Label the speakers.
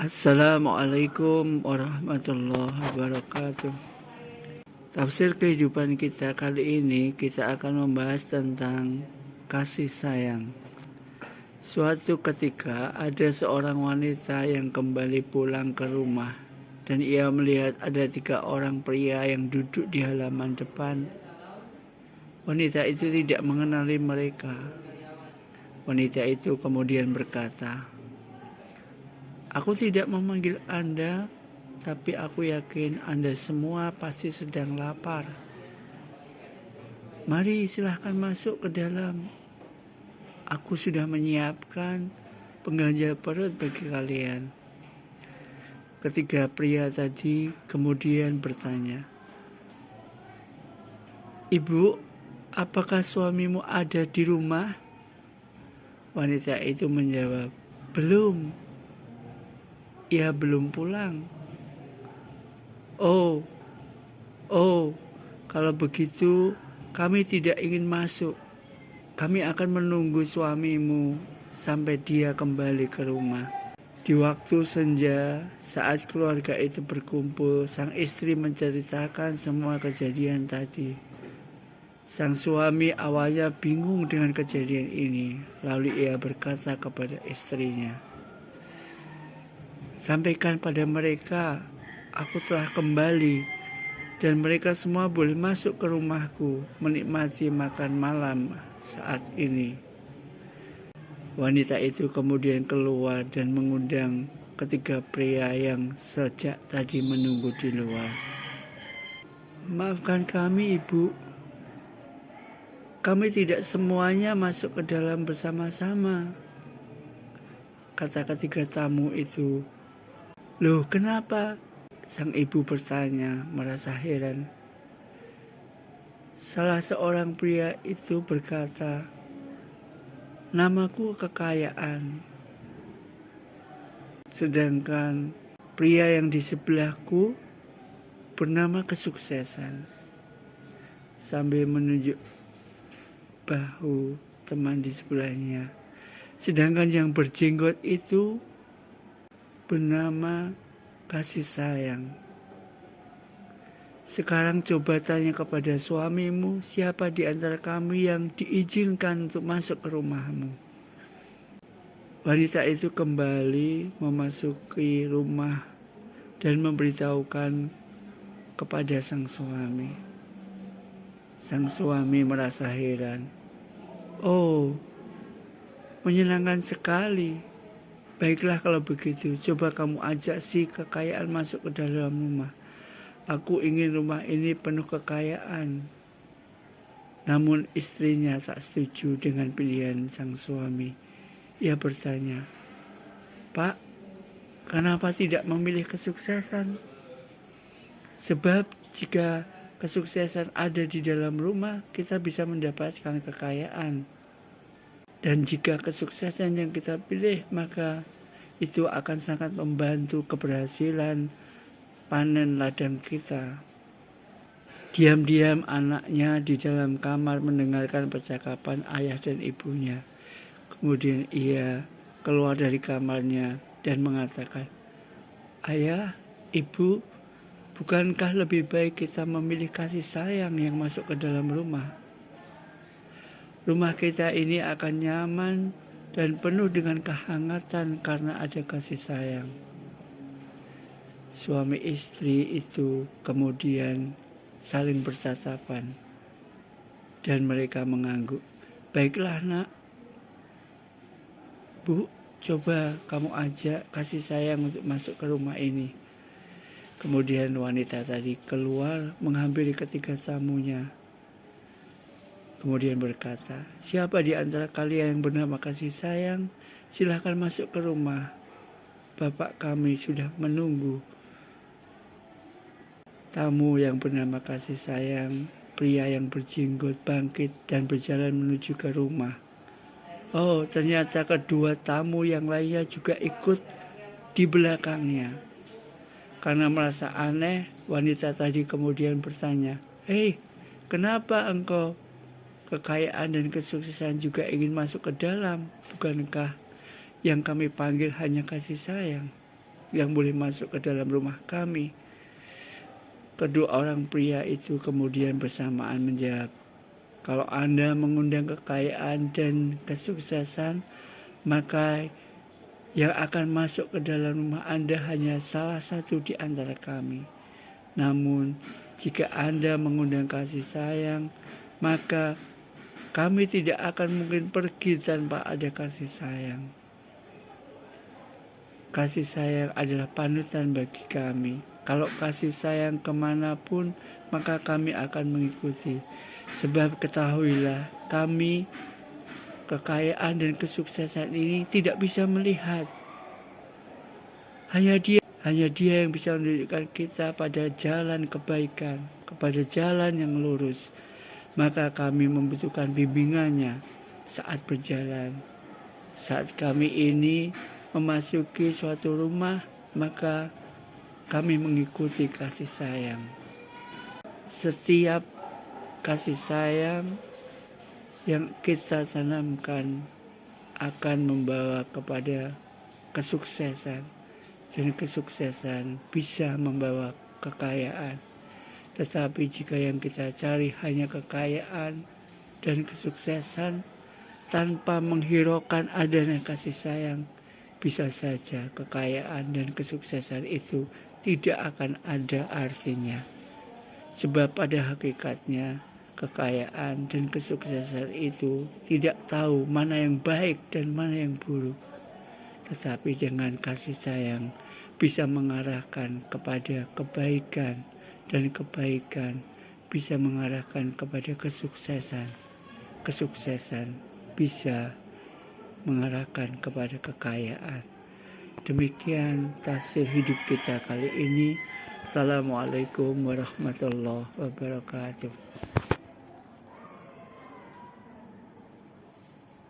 Speaker 1: Assalamualaikum warahmatullahi wabarakatuh. Tafsir kehidupan kita kali ini kita akan membahas tentang kasih sayang. Suatu ketika ada seorang wanita yang kembali pulang ke rumah dan ia melihat ada 3 orang pria yang duduk di halaman depan. Wanita itu tidak mengenali mereka. Wanita itu kemudian berkata, "Aku tidak memanggil Anda, tapi aku yakin Anda semua pasti sedang lapar. Mari silahkan masuk ke dalam. Aku sudah menyiapkan pengganjal perut bagi kalian." Ketiga pria tadi kemudian bertanya, "Ibu, apakah suamimu ada di rumah?" Wanita itu menjawab, "Belum. Ia belum pulang." Oh, kalau begitu kami tidak ingin masuk. Kami akan menunggu suamimu sampai dia kembali ke rumah." Di waktu senja, saat keluarga itu berkumpul, sang istri menceritakan semua kejadian tadi. Sang suami awalnya bingung dengan kejadian ini, lalu ia berkata kepada istrinya, "Sampaikan pada mereka, aku telah kembali dan mereka semua boleh masuk ke rumahku menikmati makan malam saat ini." Wanita itu kemudian keluar dan mengundang ketiga pria yang sejak tadi menunggu di luar. "Maafkan kami, Ibu. Kami tidak semuanya masuk ke dalam bersama-sama," kata ketiga tamu itu. "Loh, kenapa?" sang ibu bertanya, merasa heran. Salah seorang pria itu berkata, "Namaku Kekayaan." Sedangkan pria yang di sebelahku bernama Kesuksesan. Sambil menunjuk bahu teman di sebelahnya. Sedangkan yang berjenggot itu bernama Kasih Sayang. "Sekarang coba tanya kepada suamimu, siapa di antara kami yang diizinkan untuk masuk ke rumahmu." Wanita itu kembali memasuki rumah dan memberitahukan kepada sang suami. Sang suami merasa heran. "Oh, menyenangkan sekali. Baiklah kalau begitu, coba kamu ajak si Kekayaan masuk ke dalam rumah. Aku ingin rumah ini penuh kekayaan." Namun istrinya tak setuju dengan pilihan sang suami. Ia bertanya, "Pak, kenapa tidak memilih Kesuksesan? Sebab jika kesuksesan ada di dalam rumah, kita bisa mendapatkan kekayaan. Dan jika kesuksesan yang kita pilih, maka itu akan sangat membantu keberhasilan panen ladang kita." Diam-diam anaknya di dalam kamar mendengarkan percakapan ayah dan ibunya. Kemudian ia keluar dari kamarnya dan mengatakan, "Ayah, Ibu, bukankah lebih baik kita memilih kasih sayang yang masuk ke dalam rumah? Rumah kita ini akan nyaman dan penuh dengan kehangatan karena ada kasih sayang." Suami istri itu kemudian saling bertatapan dan mereka mengangguk. "Baiklah nak, Bu, coba kamu ajak Kasih Sayang untuk masuk ke rumah ini." Kemudian wanita tadi keluar menghampiri ketiga tamunya. Kemudian berkata, "Siapa di antara kalian yang bernama Kasih Sayang? Silahkan masuk ke rumah. Bapak kami sudah menunggu." Tamu yang bernama Kasih Sayang, pria yang berjenggot, bangkit dan berjalan menuju ke rumah. Oh, ternyata kedua tamu yang lainnya juga ikut di belakangnya. Karena merasa aneh, wanita tadi kemudian bertanya, "Hei, kenapa engkau, Kekayaan dan Kesuksesan juga ingin masuk ke dalam? Bukankah yang kami panggil hanya Kasih Sayang?" yang boleh masuk ke dalam rumah kami. Kedua orang pria itu kemudian bersamaan menjawab, kalau Anda mengundang kekayaan dan kesuksesan, maka yang akan masuk ke dalam rumah Anda hanya salah satu di antara kami. Namun, jika Anda mengundang kasih sayang, maka kami tidak akan mungkin pergi tanpa ada kasih sayang. Kasih sayang adalah panutan bagi kami. Kalau kasih sayang kemanapun, maka kami akan mengikuti. Sebab ketahuilah, kami, kekayaan dan kesuksesan ini tidak bisa melihat. Hanya dia yang bisa menunjukkan kita pada jalan kebaikan, kepada jalan yang lurus. Maka kami membutuhkan bimbingannya saat berjalan. Saat kami ini memasuki suatu rumah, maka kami mengikuti kasih sayang. Setiap kasih sayang yang kita tanamkan akan membawa kepada kesuksesan, dan kesuksesan bisa membawa kekayaan. Tetapi jika yang kita cari hanya kekayaan dan kesuksesan tanpa menghiraukan adanya kasih sayang, bisa saja kekayaan dan kesuksesan itu tidak akan ada artinya. Sebab pada hakikatnya kekayaan dan kesuksesan itu tidak tahu mana yang baik dan mana yang buruk. Tetapi dengan kasih sayang bisa mengarahkan kepada kebaikan, dan kebaikan bisa mengarahkan kepada kesuksesan. Kesuksesan bisa mengarahkan kepada kekayaan. Demikian tafsir hidup kita kali ini. Assalamualaikum warahmatullahi wabarakatuh.